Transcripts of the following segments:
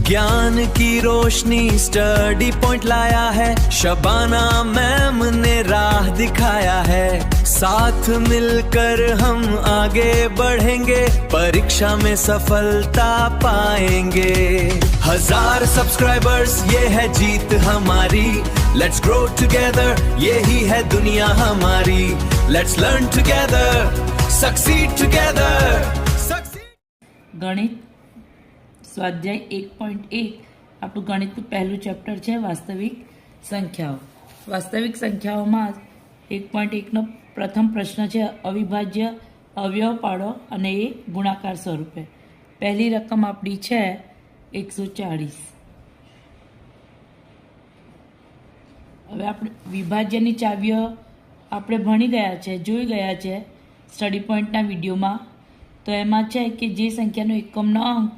ज्ञान की रोशनी study point लाया है, शबाना मैम ने राह दिखाया है। साथ मिलकर हम आगे बढ़ेंगे, परीक्षा में सफलता पाएंगे। 1000 सब्सक्राइबर्स ये है जीत हमारी, लेट्स ग्रो टुगेदर यही है दुनिया हमारी। Let's learn together, succeed together. गणित स्वाध्याय 1.1 આપણું ગણિતનું પહેલું ચેપ્ટર છે વાસ્તવિક સંખ્યાઓ। વાસ્તવિક સંખ્યાઓમાં 1.1નો પ્રથમ પ્રશ્ન છે અવિભાજ્ય અવયવ પાડો અને એ ગુણાકાર સ્વરૂપે। પહેલી રકમ આપણી છે 140। હવે આપણે વિભાજ્યની ચાવીઓ આપણે ભણી ગયા છે, જોઈ ગયા છે સ્ટડી પોઈન્ટના વિડીયોમાં। તો એમાં છે કે જે સંખ્યાનો એકમનો અંક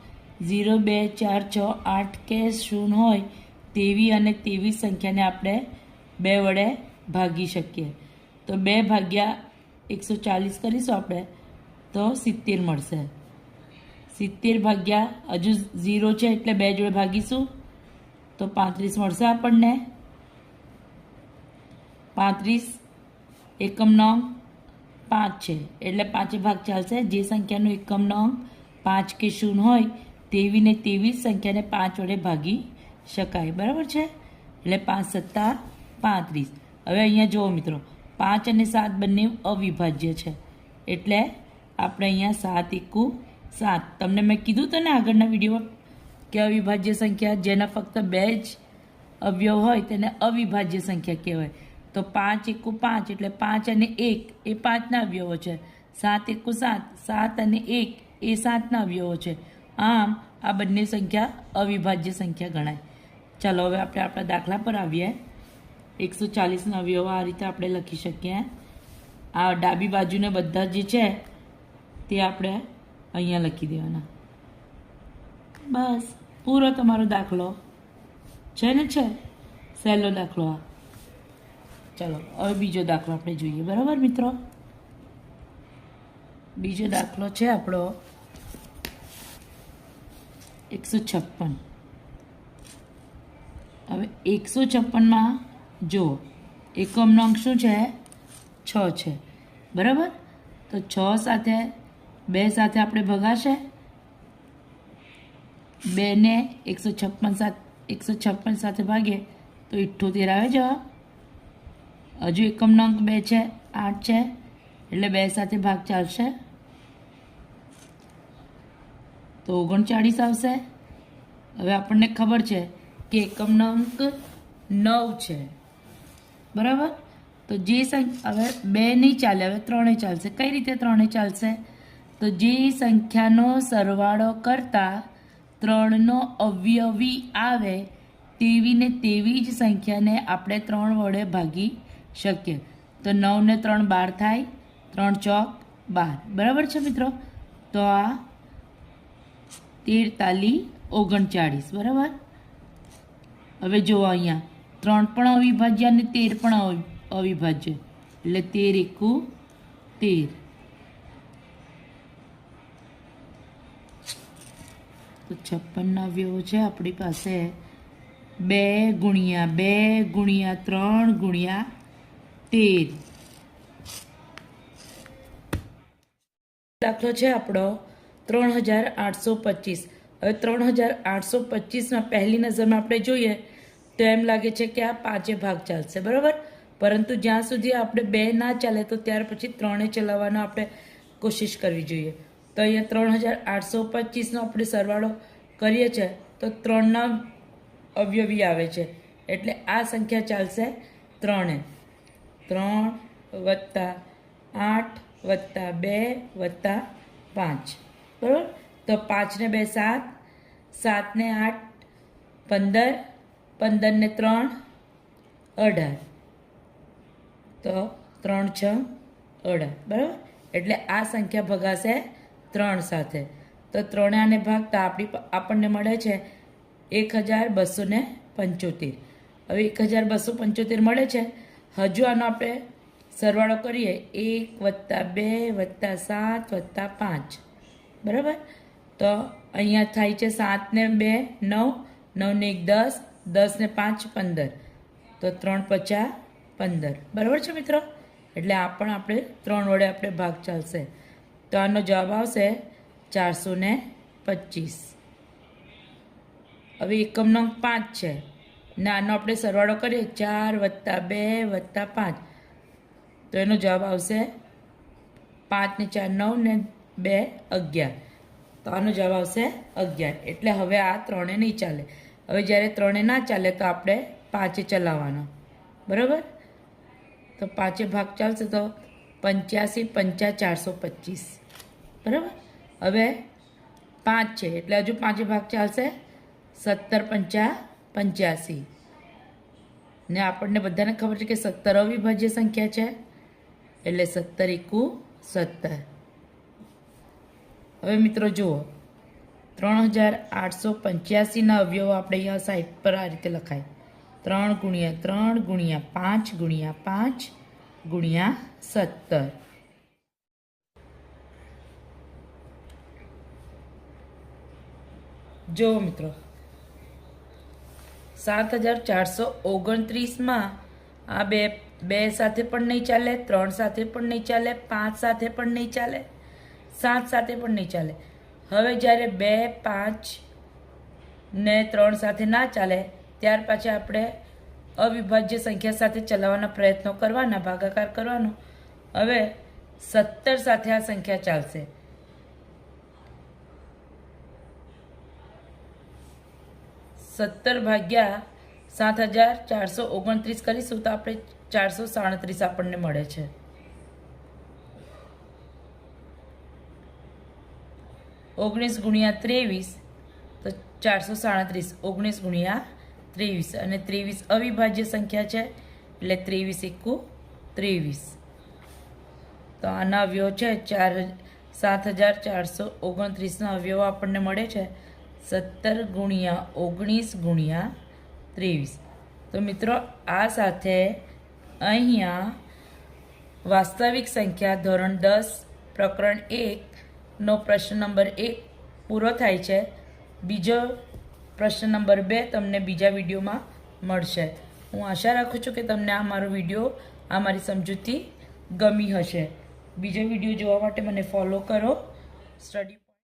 0, 2, 4, 6, 8 કે 0 હોય તેવી અને તેવી સંખ્યાને આપણે 2 વડે ભાગી શકીએ। તો 2 ભાગ્યા 140 કરીશું આપણે તો 70 મળશે। 70 ભાગ્યા હજુ 0 છે એટલે 2 જોડે ભાગીશું તો 35 મળશે આપણને। 35 એકમનો અંક 5 છે એટલે 5 ભાગ ચાલશે। જે સંખ્યાનો એકમનો અંક 5 કે 0 હોય તેવી ને તેવી સંખ્યાને 5 વડે ભાગી શકાય, બરાબર છે। એટલે 5 સત્તા 35। હવે અહીંયા જુઓ મિત્રો, 5 અને 7 બંને અવિભાજ્ય છે એટલે આપણે અહીંયા 7 એકુ 7। તમને મેં કીધું તો ને આગળના વિડીયોમાં કે અવિભાજ્ય સંખ્યા જેના ફક્ત 2 જ અવયવ હોય તેને અવિભાજ્ય સંખ્યા કહેવાય। તો 5 એકુ 5 એટલે 5 અને 1 એ 5ના અવયવો છે। 7 એકુ 7, 7 અને 1 એ 7ના અવયવો છે। આમ આ બંને સંખ્યા અવિભાજ્ય સંખ્યા ગણાય। ચાલો હવે આપણે આપણા દાખલા પર આવીએ। 140ના અવયવો આ રીતે આપણે લખી શકીએ। આ ડાબી બાજુને બધા જે છે તે આપણે અહીંયા લખી દેવાના। બસ પૂરો તમારો દાખલો છે ને, છે સહેલો દાખલો આ। ચાલો હવે બીજો દાખલો આપણે જોઈએ, બરાબર મિત્રો। બીજો દાખલો છે આપણો 156। હવે 156માં જો એકમનો અંક શું છે 6 છે, બરાબર। તો 6 સાથે 2 સાથે આપણે ભગાશે, 2 ને 156 સાથે ભાગીએ તો 78 આવે જવાબ। હજુ એકમનો અંક 2 છે 8 છે એટલે 2 સાથે ભાગ ચાલશે તો 39 આવશે। હવે આપણને ખબર છે કે એકમનો અંક 9 છે, બરાબર। તો જે સંખ્યા હવે 2 નહીં ચાલે, હવે 3 ચાલશે। કઈ રીતે 3 ચાલશે? તો જે સંખ્યાનો સરવાળો કરતા 3નો અવયવી આવે તેવી ને તેવી જ સંખ્યાને આપણે 3 વડે ભાગી શકીએ। તો 9 ને 3 12 થાય, 3 ચોક 12, બરાબર છે મિત્રો। તો આ 13 તાલી 39, બરાબર। હવે જુઓ અહીંયા 3 પણ અવિભાજ્ય અને 13 પણ અવિભાજ્ય એટલે 13 એકુ 13। તો 56ના અવયવો છે આપણી પાસે 2 ગુણ્યા 2 ગુણ્યા 3 ગુણ્યા 13। દાખલો છે આપણો 3825। હવે 3825માં પહેલી નજરમાં આપણે જોઈએ તો એમ લાગે છે કે આ 5 ભાગ ચાલશે, બરાબર। પરંતુ જ્યાં સુધી આપણે 2 ના ચાલે તો ત્યાર પછી 3 ચલાવવાનો આપણે કોશિશ કરવી જોઈએ। તો અહીંયા 3825નો આપણે સરવાળો કરીએ છીએ તો 3ના અવયવી આવે છે એટલે આ સંખ્યા ચાલશે 3 3 વત્તા 8 વત્તા 2 વત્તા 5, બરાબર। તો 5 ને 2 7, 7 ને 8 15, 15 ને 3 18, તો 3 6 18, બરાબર। એટલે આ સંખ્યા ભગાશે 3 સાથે। તો 3 આને ભાગતા આપણને મળે છે 1275। હવે 1275 મળે છે। હજુ આનો આપણે સરવાળો કરીએ 1 વત્તા 2 વત્તા 7 વત્તા 5, બરાબર। તો અહીંયા થાય છે 7 ને 2 9, 9 ને 1 10, 10 ને 5 15, તો 3 5 15. બરાબર છે મિત્રો? એટલે આ પણ આપણે 3 વડે આપણે ભાગ ચાલશે. તો આનો જવાબ આવશે 425. હવે એકમ નંગ 5 છે ને આનો આપણે સરવાળો કરીએ 4 + 2 + 5, તો એનો જવાબ આવશે 5 ને 4 9 ને 2 11, તો આનો જવાબ આવશે 11. એટલે હવે આ 3 નહીં ચાલે. હવે જ્યારે 3 ના ચાલે તો આપણે 5 ચલાવવાનો. બરાબર? તો 5 ભાગ ચાલશે તો 85 5 425. બરાબર? હવે 5 છે એટલે હજુ 5 ભાગ ચાલશે. 17 5 85, ને આપણને બધાને ખબર છે કે 17 અવિભાજ્ય સંખ્યા છે એટલે 17 × 17. હવે મિત્રો જુઓ 3885ના અવયવો આપણે અહીંયા સાઈડ પર આ રીતે લખાય 3 × 3 × 5 × 5 × 17. જો મિત્રો 7429માં આ બે સાથે પણ નહીં ચાલે, 3 સાથે પણ નહીં ચાલે, 5 સાથે પણ નહીં ચાલે, 7 સાથે પણ નહીં ચાલે. હવે જ્યારે 2 5 ને 3 સાથે ના ચાલે ત્યાર પછી આપણે અવિભાજ્ય સંખ્યા સાથે ચલાવવાના પ્રયત્નો કરવાના, ભાગાકાર કરવાનો. હવે 17 સાથે આ સંખ્યા ચાલશે. 17 ભાગ્યા 7429 કરીશું તો આપણે 437 આપણને મળે છે. ઓગણીસ ગુણ્યા 23 તો 437, 19 ગુણ્યા 23, અને 23 અવિભાજ્ય સંખ્યા છે એટલે 23 × 23. તો આના અવયવ છે 7429ના અવયવો આપણને મળે છે 17 ગુણ્યા 19 ગુણ્યા 23. તો મિત્રો આ સાથે અહીંયા વાસ્તવિક સંખ્યા ધોરણ 10 પ્રકરણ 1 નો પ્રશ્ન નંબર 1 પૂરો થાય છે. બીજો પ્રશ્ન નંબર 2 તમને બીજા વિડીયોમાં મળશે. હું આશા રાખું છું કે તમને આ મારો વિડીયો, આ મારી સમજૂતી ગમી હશે. બીજો વિડીયો જોવા માટે મને ફોલો કરો. સ્ટડી